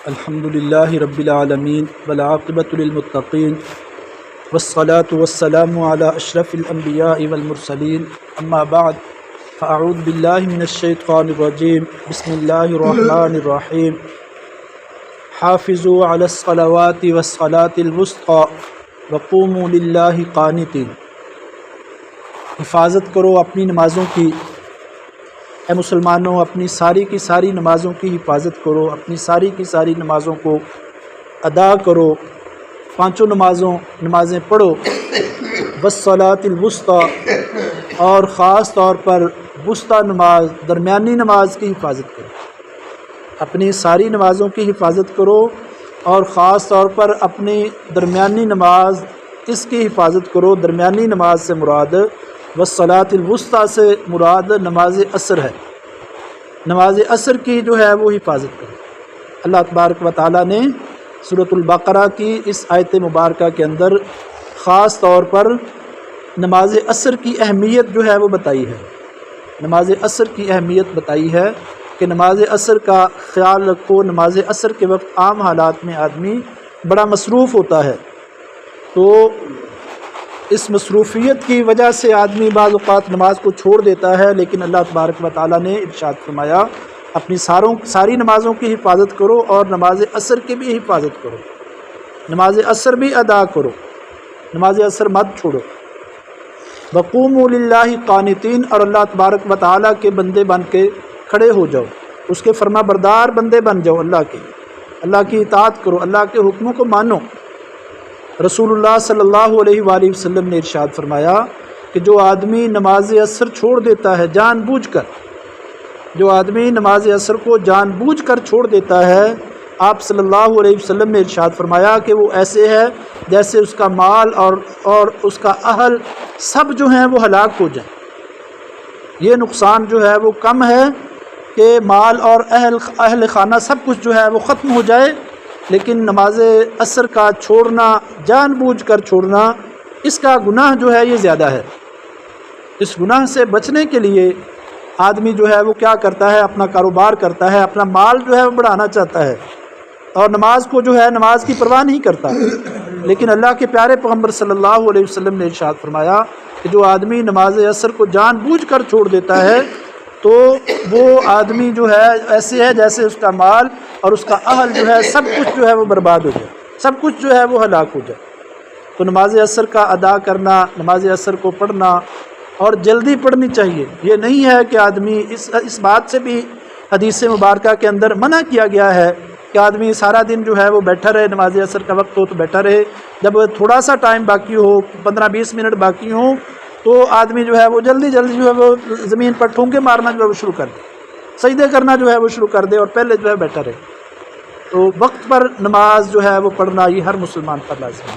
الحمدللہ رب العالمین والعاقبۃ للمتقین والصلاة والسلام علی اشرف الانبیاء والمرسلین اما بعد فاعوذ باللہ من الشیطان الرجیم بسم اللہ الرحمن الرحیم حافظوا علی الصلوات والصلاة الوسطی وقوموا للہ قانتین۔ حفاظت کرو اپنی نمازوں کی، اے مسلمانوں اپنی ساری کی ساری نمازوں کی حفاظت کرو، اپنی ساری کی ساری نمازوں کو ادا کرو، پانچوں نمازیں پڑھو، والصلاۃ الوسطی، اور خاص طور پر وسطی نماز درمیانی نماز کی حفاظت کرو، اپنی ساری نمازوں کی حفاظت کرو اور خاص طور پر اپنی درمیانی نماز اس کی حفاظت کرو۔ درمیانی نماز سے مراد والصلاۃ الوسطی سے مراد نماز عصر ہے، نماز عصر کی جو ہے وہ حفاظت کرو۔ اللہ تبارک و تعالیٰ نے سورۃ البقرہ کی اس آیت مبارکہ کے اندر خاص طور پر نماز عصر کی اہمیت جو ہے وہ بتائی ہے، نماز عصر کی اہمیت بتائی ہے کہ نماز عصر کا خیال رکھو۔ نماز عصر کے وقت عام حالات میں آدمی بڑا مصروف ہوتا ہے، تو اس مصروفیت کی وجہ سے آدمی بعض اوقات نماز کو چھوڑ دیتا ہے، لیکن اللہ تبارک و تعالیٰ نے ارشاد فرمایا اپنی ساری نمازوں کی حفاظت کرو اور نماز عصر کی بھی حفاظت کرو، نماز عصر بھی ادا کرو، نماز عصر مت چھوڑو۔ وقوموا للہ قانتین، اور اللہ تبارک و تعالیٰ کے بندے بن کے کھڑے ہو جاؤ، اس کے فرما بردار بندے بن جاؤ، اللہ کی اطاعت کرو، اللہ کے حکموں کو مانو۔ رسول اللہ صلی اللہ علیہ وآلہ وسلم نے ارشاد فرمایا کہ جو آدمی نماز عصر چھوڑ دیتا ہے جان بوجھ کر، جو آدمی نماز عصر کو جان بوجھ کر چھوڑ دیتا ہے، آپ صلی اللہ علیہ وسلم نے ارشاد فرمایا کہ وہ ایسے ہے جیسے اس کا مال اور اس کا اہل سب جو ہیں وہ ہلاک ہو جائیں۔ یہ نقصان جو ہے وہ کم ہے کہ مال اور اہل خانہ سب کچھ جو ہے وہ ختم ہو جائے، لیکن نماز عصر کا چھوڑنا، جان بوجھ کر چھوڑنا، اس کا گناہ جو ہے یہ زیادہ ہے۔ اس گناہ سے بچنے کے لیے آدمی جو ہے وہ کیا کرتا ہے، اپنا کاروبار کرتا ہے، اپنا مال جو ہے وہ بڑھانا چاہتا ہے اور نماز کو جو ہے نماز کی پرواہ نہیں کرتا، لیکن اللہ کے پیارے پیغمبر صلی اللہ علیہ وسلم نے ارشاد فرمایا کہ جو آدمی نماز عصر کو جان بوجھ کر چھوڑ دیتا ہے تو وہ آدمی جو ہے ایسے ہے جیسے اس کا مال اور اس کا اہل جو ہے سب کچھ جو ہے وہ برباد ہو جائے، سب کچھ جو ہے وہ ہلاک ہو جائے۔ تو نماز عصر کا ادا کرنا، نماز عصر کو پڑھنا اور جلدی پڑھنی چاہیے۔ یہ نہیں ہے کہ آدمی اس بات سے بھی حدیث مبارکہ کے اندر منع کیا گیا ہے کہ آدمی سارا دن جو ہے وہ بیٹھا رہے، نماز عصر کا وقت ہو تو بیٹھا رہے، جب تھوڑا سا ٹائم باقی ہو، 15-20 منٹ باقی ہوں، تو آدمی جو ہے وہ جلدی جو ہے وہ زمین پر ٹھونکے مارنا جو ہے وہ شروع کر دے، سجدے کرنا جو ہے وہ شروع کر دے اور پہلے جو ہے بیٹھا رہے۔ تو وقت پر نماز جو ہے وہ پڑھنا یہ ہر مسلمان پر لازم ہے۔